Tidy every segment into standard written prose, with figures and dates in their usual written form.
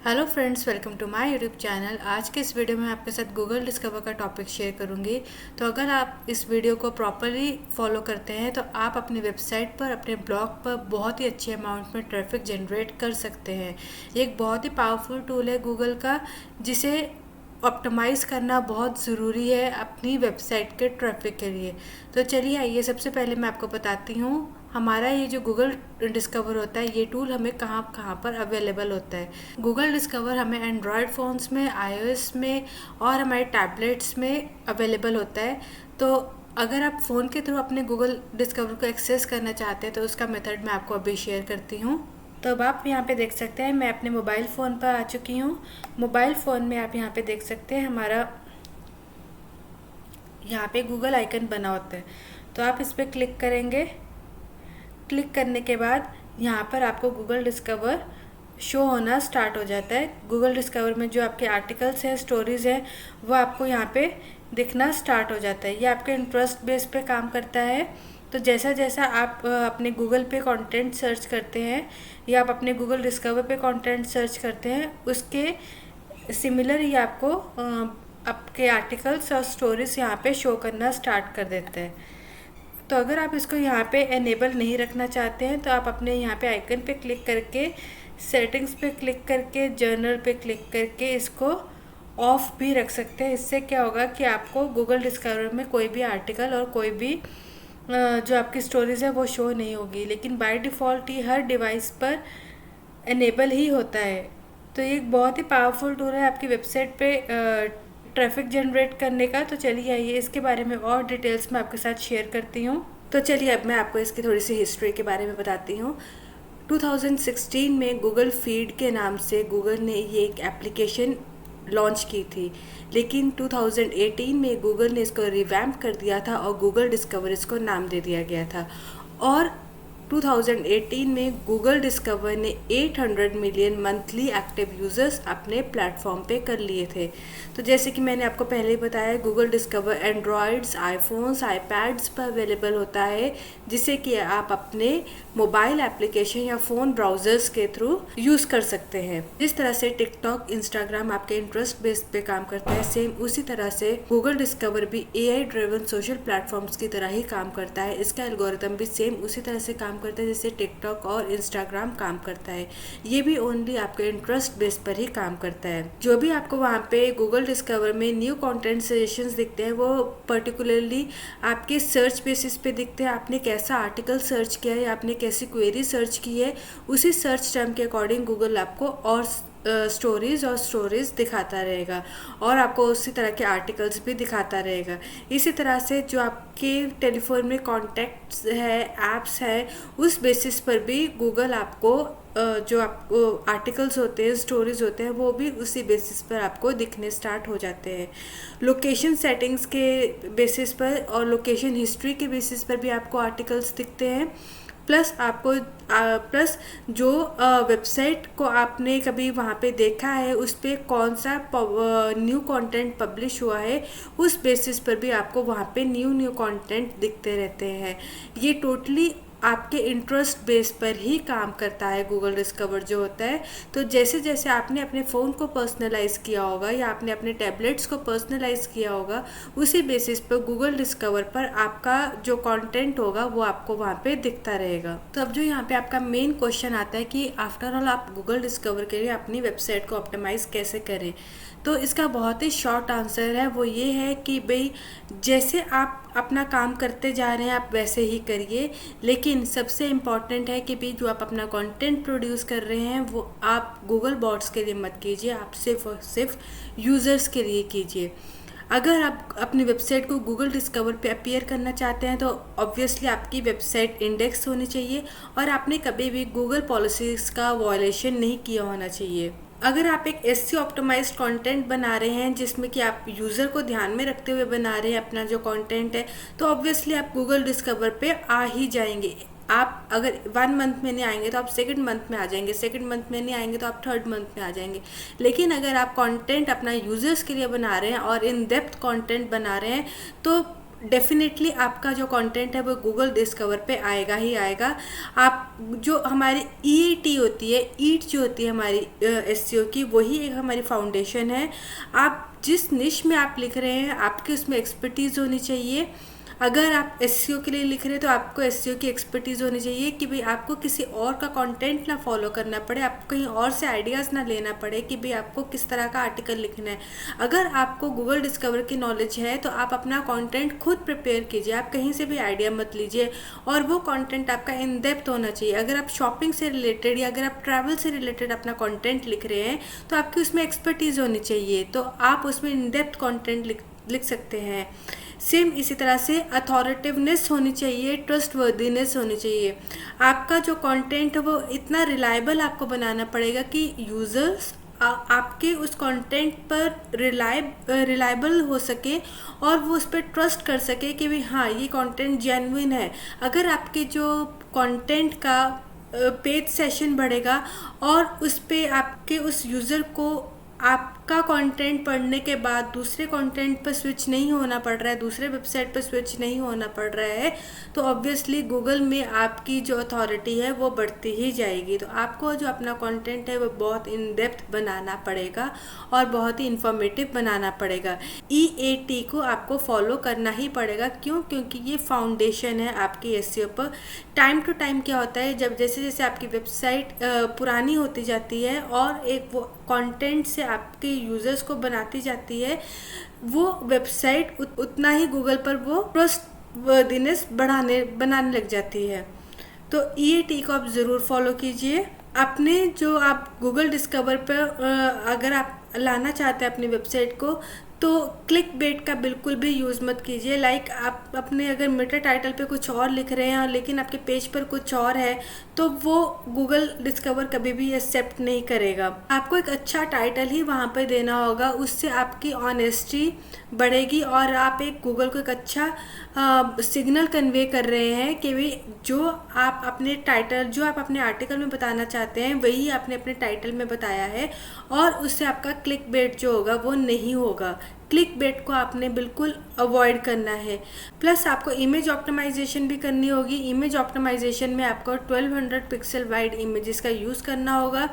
Hello friends, welcome to my YouTube channel. आज के इस वीडियो में आपके साथ गूगल डिस्कवर का टॉपिक शेयर करूंगी। तो अगर आप इस वीडियो को प्रॉपरली फॉलो करते हैं तो आप अपनी वेबसाइट पर, अपने ब्लॉग पर बहुत ही अच्छे अमाउंट में ट्रैफिक जनरेट कर सकते हैं। ये एक बहुत ही पावरफुल टूल है गूगल का, जिसे ऑप्टिमाइज़ करना बहुत ज़रूरी है अपनी वेबसाइट के ट्रैफिक के लिए। तो चलिए आइए, सबसे पहले मैं आपको बताती हूँ हमारा ये जो गूगल डिस्कवर होता है, ये टूल हमें कहाँ कहाँ पर अवेलेबल होता है। गूगल डिस्कवर हमें एंड्रॉयड फ़ोन्स में, आईओएस में और हमारे टैबलेट्स में अवेलेबल होता है। तो अगर आप फ़ोन के थ्रू अपने गूगल डिस्कवर को एक्सेस करना चाहते हैं तो उसका मेथड मैं आपको अभी शेयर करती हूँ। तो अब आप यहाँ पे देख सकते हैं, मैं अपने मोबाइल फ़ोन पर आ चुकी हूँ। मोबाइल फ़ोन में आप यहाँ पे देख सकते हैं हमारा यहाँ पे गूगल आइकन बना होता है। तो आप इस पर क्लिक करेंगे। क्लिक करने के बाद यहाँ पर आपको गूगल डिस्कवर शो होना स्टार्ट हो जाता है। गूगल डिस्कवर में जो आपके आर्टिकल्स हैं, स्टोरीज़ हैं, वो आपको यहाँ पे दिखना स्टार्ट हो जाता है। ये आपके इंटरेस्ट बेस पे काम करता है। तो जैसा जैसा आप अपने गूगल पे कंटेंट सर्च करते हैं या आप अपने गूगल डिस्कवर पे कंटेंट सर्च करते हैं, उसके सिमिलर ही आपको आपके आर्टिकल्स और स्टोरीज यहाँ पे शो करना स्टार्ट कर देते हैं। तो अगर आप इसको यहाँ पे एनेबल नहीं रखना चाहते हैं तो आप अपने यहाँ पे आइकन पे क्लिक करके, सेटिंग्स पे क्लिक करके, जर्नल पे क्लिक करके इसको ऑफ भी रख सकते हैं। इससे क्या होगा कि आपको गूगल डिस्कवर में कोई भी आर्टिकल और कोई भी जो आपकी स्टोरीज है वो शो नहीं होगी, लेकिन by default he her device पर एनेबल ही होता है। तो ये एक बहुत ही पावरफुल टूल है आपकी वेबसाइट पे ट्रैफिक जनरेट करने का। तो चलिए आइए इसके बारे में और डिटेल्स मैं आपके साथ शेयर करती हूँ। तो चलिए अब मैं आपको इसकी थोड़ी सी हिस्ट्री के बारे में बताती हूँ। 2016 में गूगल फीड के नाम से गूगल ने ये एक एप्लीकेशन लॉन्च की थी, लेकिन 2018 में गूगल ने इसको रिवैम्प कर दिया था और गूगल डिस्कवर इसको नाम दे दिया गया था। और 2018 में गूगल डिस्कवर ने 800 मिलियन मंथली एक्टिव यूज़र्स अपने प्लेटफॉर्म पे कर लिए थे। तो जैसे कि मैंने आपको पहले ही बताया, Google discover androids, iPhones, iPads पर अवेलेबल होता है, जिसे कि आप अपने मोबाइल एप्लीकेशन या फ़ोन ब्राउज़र्स के थ्रू यूज़ कर सकते हैं। जिस तरह से टिकटॉक, इंस्टाग्राम आपके इंटरेस्ट बेस पे काम करता है, सेम उसी तरह से गूगल डिस्कवर भी एआई ड्रिवन सोशल प्लेटफॉर्म्स की तरह ही काम करता है। इसका एल्गोरिथम भी सेम उसी तरह से काम करता है जैसे टिकटॉक और इंस्टाग्राम काम करता है। ये भी ओनली आपके इंटरेस्ट बेस पर ही काम करता है। जो भी आपको वहाँ पे गूगल डिस्कवर में न्यू कंटेंट सजेशंस दिखते हैं, वो पर्टिकुलरली आपके सर्च बेसिस पे दिखते हैं। आपने कैसा आर्टिकल सर्च किया है, आपने कैसी क्वेरी सर्च की है, उसी सर्च टर्म के अकॉर्डिंग गूगल आपको और स्टोरीज दिखाता रहेगा और आपको उसी तरह के आर्टिकल्स भी दिखाता रहेगा। इसी तरह से जो आपके टेलीफोन में कॉन्टैक्ट्स है, ऐप्स है, उस बेसिस पर भी गूगल आपको जो आपको आर्टिकल्स होते हैं, स्टोरीज होते हैं, वो भी उसी बेसिस पर आपको दिखने स्टार्ट हो जाते हैं। लोकेशन सेटिंग्स के बेसिस पर और लोकेशन हिस्ट्री के बेसिस पर भी आपको आर्टिकल्स दिखते हैं। प्लस आपको प्लस जो वेबसाइट को आपने कभी वहाँ पे देखा है, उस पर कौन सा न्यू कंटेंट पब्लिश हुआ है, उस बेसिस पर भी आपको वहाँ पे न्यू कंटेंट दिखते रहते हैं। ये टोटली आपके इंटरेस्ट बेस पर ही काम करता है गूगल डिस्कवर जो होता है। तो जैसे जैसे आपने अपने फ़ोन को पर्सनलाइज़ किया होगा या आपने अपने टैबलेट्स को पर्सनलाइज़ किया होगा, उसी बेसिस पर गूगल डिस्कवर पर आपका जो कंटेंट होगा वो आपको वहाँ पे दिखता रहेगा। तो अब जो यहाँ पे आपका मेन क्वेश्चन आता है कि आफ्टर ऑल आप गूगल डिस्कवर के लिए अपनी वेबसाइट को ऑप्टिमाइज़ कैसे करें, तो इसका बहुत ही शॉर्ट आंसर है। वो ये है कि भाई, जैसे आप अपना काम करते जा रहे हैं आप वैसे ही करिए, लेकिन सबसे इम्पॉर्टेंट है कि भाई जो आप अपना कंटेंट प्रोड्यूस कर रहे हैं वो आप गूगल बॉट्स के लिए मत कीजिए, आप सिर्फ और सिर्फ यूज़र्स के लिए कीजिए। अगर आप अपनी वेबसाइट को गूगल डिस्कवर पे अपीयर करना चाहते हैं तो ऑब्वियसली आपकी वेबसाइट इंडेक्स होनी चाहिए और आपने कभी भी गूगल पॉलिसीज़ का वायलेशन नहीं किया होना चाहिए। अगर आप एक एसईओ ऑप्टिमाइज्ड कंटेंट बना रहे हैं जिसमें कि आप यूज़र को ध्यान में रखते हुए बना रहे हैं अपना जो कंटेंट है, तो ऑब्वियसली आप गूगल डिस्कवर पे आ ही जाएंगे। आप अगर 1 मंथ में नहीं आएंगे तो आप सेकंड मंथ में आ जाएंगे, सेकंड मंथ में नहीं आएंगे तो आप थर्ड मंथ में आ जाएंगे। लेकिन अगर आप कंटेंट अपना यूज़र्स के लिए बना रहे हैं और इन डेप्थ कंटेंट बना रहे हैं, तो डेफिनेटली आपका जो कंटेंट है वो गूगल डिस्कवर पे आएगा ही आएगा। आप जो हमारी ईईटी होती है, ईट जो होती है हमारी एसईओ की, वही एक हमारी फाउंडेशन है। आप जिस निश में आप लिख रहे हैं आपकी उसमें एक्सपर्टीज़ होनी चाहिए। अगर आप एसईओ के लिए लिख रहे हैं तो आपको एसईओ की एक्सपर्टीज़ होनी चाहिए कि भाई आपको किसी और का कंटेंट ना फॉलो करना पड़े, आपको कहीं और से आइडियाज़ ना लेना पड़े कि भाई आपको किस तरह का आर्टिकल लिखना है। अगर आपको गूगल डिस्कवर की नॉलेज है तो आप अपना कंटेंट खुद प्रिपेयर कीजिए, आप कहीं से भी आइडिया मत लीजिए, और वो कंटेंट आपका इन डेप्थ होना चाहिए। अगर आप शॉपिंग से रिलेटेड या अगर आप ट्रैवल से रिलेटेड अपना कंटेंट लिख रहे हैं तो आपकी उसमें एक्सपर्टीज़ होनी चाहिए, तो आप उसमें इन डेप्थ कंटेंट लिख सकते हैं। सेम इसी तरह से अथॉरिटिवनेस होनी चाहिए, ट्रस्टवर्दीनेस होनी चाहिए। आपका जो कंटेंट है वो इतना रिलायबल आपको बनाना पड़ेगा कि यूज़र्स आपके उस कंटेंट पर रिलायबल हो सके और वो उस पर ट्रस्ट कर सके कि भाई हाँ ये कंटेंट जेन्युइन है। अगर आपके जो कंटेंट का पेज सेशन बढ़ेगा और उस पर आपके उस यूज़र को आपका कंटेंट पढ़ने के बाद दूसरे कंटेंट पर स्विच नहीं होना पड़ रहा है, दूसरे वेबसाइट पर स्विच नहीं होना पड़ रहा है, तो ऑब्वियसली गूगल में आपकी जो अथॉरिटी है वो बढ़ती ही जाएगी। तो आपको जो अपना कंटेंट है वो बहुत इन डेप्थ बनाना पड़ेगा और बहुत ही इंफॉर्मेटिव बनाना पड़ेगा। ईएटी को आपको फॉलो करना ही पड़ेगा। क्यों? क्योंकि ये फाउंडेशन है आपकी एसईओ पर। टाइम टू टाइम क्या होता है, जब जैसे जैसे आपकी वेबसाइट पुरानी होती जाती है और एक वो कंटेंट से आपके यूज़र्स को बनाती जाती है, वो वेबसाइट उतना ही गूगल पर वो ट्रस्टवर्दीनेस बनाने लग जाती है। तो ईएटी को आप ज़रूर फॉलो कीजिए। अपने जो आप गूगल डिस्कवर पर अगर आप लाना चाहते हैं अपनी वेबसाइट को, तो क्लिक बेट का बिल्कुल भी यूज़ मत कीजिए। लाइक आप अपने अगर मेटा टाइटल पे कुछ और लिख रहे हैं लेकिन आपके पेज पर कुछ और है, तो वो गूगल डिस्कवर कभी भी एक्सेप्ट नहीं करेगा। आपको एक अच्छा टाइटल ही वहाँ पे देना होगा, उससे आपकी ऑनेस्टी बढ़ेगी और आप एक गूगल को एक अच्छा सिग्नल कन्वे कर रहे हैं कि भाई जो आप अपने आर्टिकल में बताना चाहते हैं वही आपने अपने टाइटल में बताया है, और उससे आपका क्लिक बेट जो होगा वो नहीं होगा। क्लिक बेट को आपने बिल्कुल अवॉइड करना है। प्लस आपको इमेज ऑप्टिमाइजेशन भी करनी होगी। इमेज ऑप्टिमाइजेशन में आपको 1200 पिक्सल वाइड इमेजेस का यूज़ करना होगा।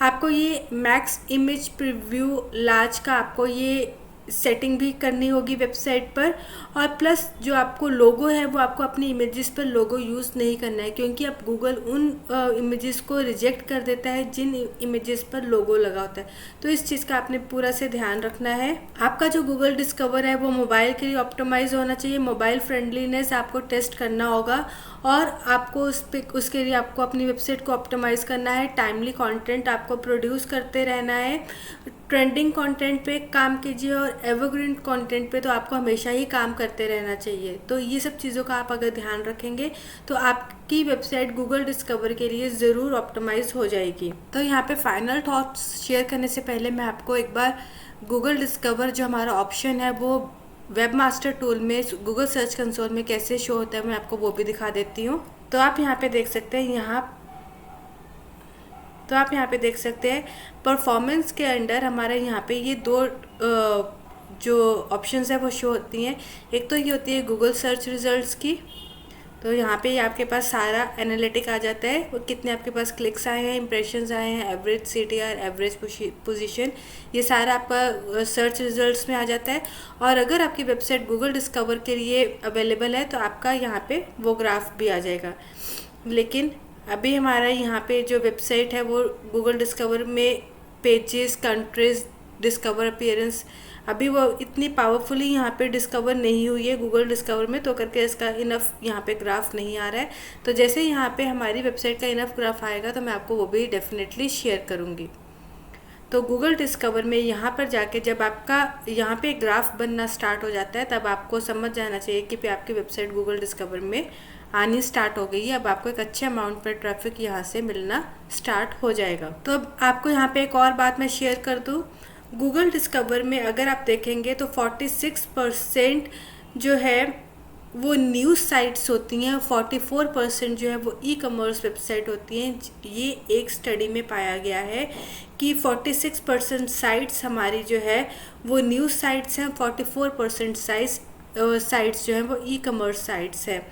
आपको ये मैक्स इमेज प्रीव्यू लार्ज का आपको ये सेटिंग भी करनी होगी वेबसाइट पर। और प्लस जो आपको लोगो है वो आपको अपनी इमेजेस पर लोगो यूज़ नहीं करना है, क्योंकि अब गूगल उन इमेजेस को रिजेक्ट कर देता है जिन इमेजेस पर लोगो लगा होता है। तो इस चीज़ का आपने पूरा से ध्यान रखना है। आपका जो गूगल डिस्कवर है वो मोबाइल के लिए ऑप्टिमाइज होना चाहिए। मोबाइल फ्रेंडलीनेस आपको टेस्ट करना होगा और आपको उसके लिए आपको अपनी वेबसाइट को ऑप्टिमाइज़ करना है। टाइमली कंटेंट आपको प्रोड्यूस करते रहना है। ट्रेंडिंग कंटेंट पे काम कीजिए और एवरग्रीन कंटेंट पे तो आपको हमेशा ही काम करते रहना चाहिए। तो ये सब चीज़ों का आप अगर ध्यान रखेंगे तो आपकी वेबसाइट गूगल डिस्कवर के लिए ज़रूर ऑप्टिमाइज हो जाएगी। तो यहाँ पे फाइनल थॉट्स शेयर करने से पहले मैं आपको एक बार गूगल डिस्कवर जो हमारा ऑप्शन है वो वेब मास्टर टूल में गूगल सर्च कंसोल में कैसे शो होता है मैं आपको वो भी दिखा देती हूँ। तो आप यहाँ पे देख सकते हैं परफॉर्मेंस के अंडर हमारे यहाँ पे ये दो जो ऑप्शंस है वो शो होती हैं। एक तो ये होती है गूगल सर्च रिजल्ट्स की, तो यहाँ पे आपके पास सारा एनालिटिक आ जाता है, वो कितने आपके पास क्लिक्स आए हैं, इंप्रेशंस आए हैं, एवरेज CTR, एवरेज पोजीशन, ये सारा आपका सर्च रिजल्ट्स में आ जाता है। और अगर आपकी वेबसाइट गूगल डिस्कवर के लिए अवेलेबल है तो आपका यहाँ पे वो ग्राफ भी आ जाएगा। लेकिन अभी हमारा यहाँ पे जो वेबसाइट है वो गूगल डिस्कवर में पेजेस, कंट्रीज, डिस्कवर अपीयरेंस अभी वो इतनी पावरफुली यहाँ पे डिस्कवर नहीं हुई है गूगल डिस्कवर में, तो करके इसका इनफ यहाँ पे ग्राफ नहीं आ रहा है। तो जैसे यहाँ पे हमारी वेबसाइट का इनफ ग्राफ आएगा तो मैं आपको वो भी डेफिनेटली शेयर करूँगी। तो गूगल डिस्कवर में यहाँ पर जाके जब आपका यहाँ पे ग्राफ बनना स्टार्ट हो जाता है तब आपको समझ जाना चाहिए कि आपकी वेबसाइट गूगल डिस्कवर में आनी स्टार्ट हो गई है। अब आपको एक अच्छे अमाउंट पर ट्रैफिक यहाँ से मिलना स्टार्ट हो जाएगा। तो अब आपको यहाँ पे एक और बात मैं शेयर कर दूँ, गूगल डिस्कवर में अगर आप देखेंगे तो 46% जो है वो न्यूज़ साइट्स होती हैं, 44% जो है वो ई-कॉमर्स वेबसाइट होती हैं। ये एक स्टडी में पाया गया है कि 46% साइट्स हमारी जो है वो न्यूज़ साइट्स हैं, 44% साइट्स जो हैं वो ई कॉमर्स साइट्स हैं।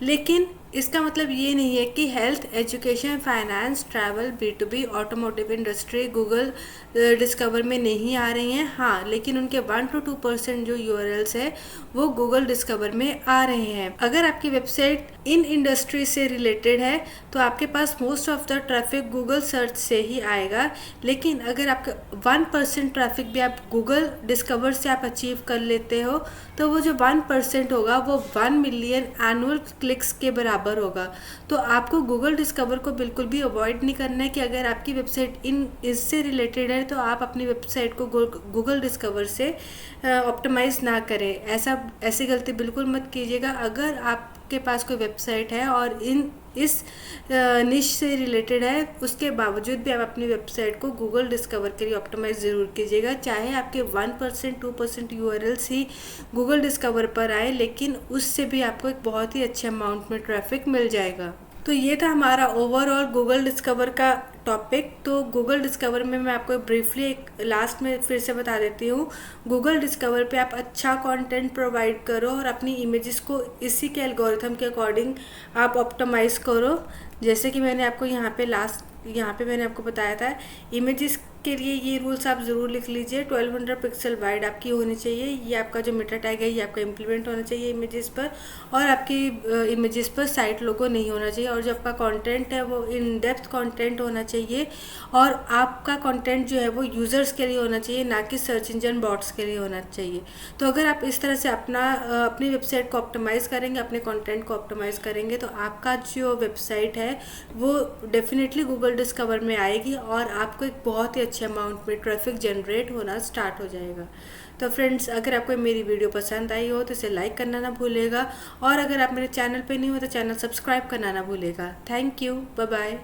लेकिन इसका मतलब ये नहीं है कि health, education, finance, travel, B2B, automotive industry Google discover में नहीं आ रही हैं। हाँ, लेकिन उनके 1 to 2% जो URLs है वो गूगल डिस्कवर में आ रहे हैं। अगर आपकी वेबसाइट इन इंडस्ट्री से रिलेटेड है तो आपके पास most of the traffic Google search से ही आएगा। लेकिन अगर आपका 1% ट्रैफिक भी आप गूगल डिस्कवर से आप अचीव कर लेते हो तो वो जो 1% होगा वो 1 मिलियन एनुअल क्लिक्स के बराबर होगा। तो आपको गूगल डिस्कवर को बिल्कुल भी अवॉइड नहीं करना है कि अगर आपकी वेबसाइट इन इससे रिलेटेड है तो आप अपनी वेबसाइट को गूगल डिस्कवर से ऑप्टिमाइज ना करें। ऐसी गलती बिल्कुल मत कीजिएगा। अगर आपके पास कोई वेबसाइट है और इस निश से रिलेटेड है, उसके बावजूद भी आप अपनी वेबसाइट को गूगल डिस्कवर के लिए ऑप्टिमाइज ज़रूर कीजिएगा। चाहे आपके 1% 2% URLs ही गूगल डिस्कवर पर आए, लेकिन उससे भी आपको एक बहुत ही अच्छे अमाउंट में ट्रैफिक मिल जाएगा। तो ये था हमारा ओवरऑल गूगल डिस्कवर का टॉपिक। तो गूगल डिस्कवर में मैं आपको ब्रीफली एक लास्ट में फिर से बता देती हूँ। गूगल डिस्कवर पे आप अच्छा कंटेंट प्रोवाइड करो और अपनी इमेजेस को इसी के एल्गोरिथम के अकॉर्डिंग आप ऑप्टिमाइज़ करो। जैसे कि मैंने आपको यहाँ पे मैंने आपको बताया था, इमेजेस के लिए ये रूल्स आप ज़रूर लिख लीजिए। 1200 पिक्सल वाइड आपकी होनी चाहिए। ये आपका जो मेटा टैग है ये आपका इम्प्लीमेंट होना चाहिए इमेजेस पर, और आपकी इमेजेस पर साइट लोगो नहीं होना चाहिए। और जो आपका कंटेंट है वो इन डेप्थ कंटेंट होना चाहिए, और आपका कंटेंट जो है वो यूज़र्स के लिए होना चाहिए, ना कि सर्च इंजन बॉट्स के लिए होना चाहिए। तो अगर आप इस तरह से अपनी वेबसाइट को ऑप्टिमाइज़ करेंगे, अपने कंटेंट को ऑप्टिमाइज़ करेंगे, तो आपका जो वेबसाइट है वो डेफिनेटली गूगल डिस्कवर में आएगी और आपको एक बहुत ही अच्छे अमाउंट में ट्रैफिक जनरेट होना स्टार्ट हो जाएगा। तो फ्रेंड्स, अगर आपको मेरी वीडियो पसंद आई हो तो इसे लाइक करना ना भूलेगा, और अगर आप मेरे चैनल पे नहीं हो तो चैनल सब्सक्राइब करना ना भूलेगा। Thank you, bye bye.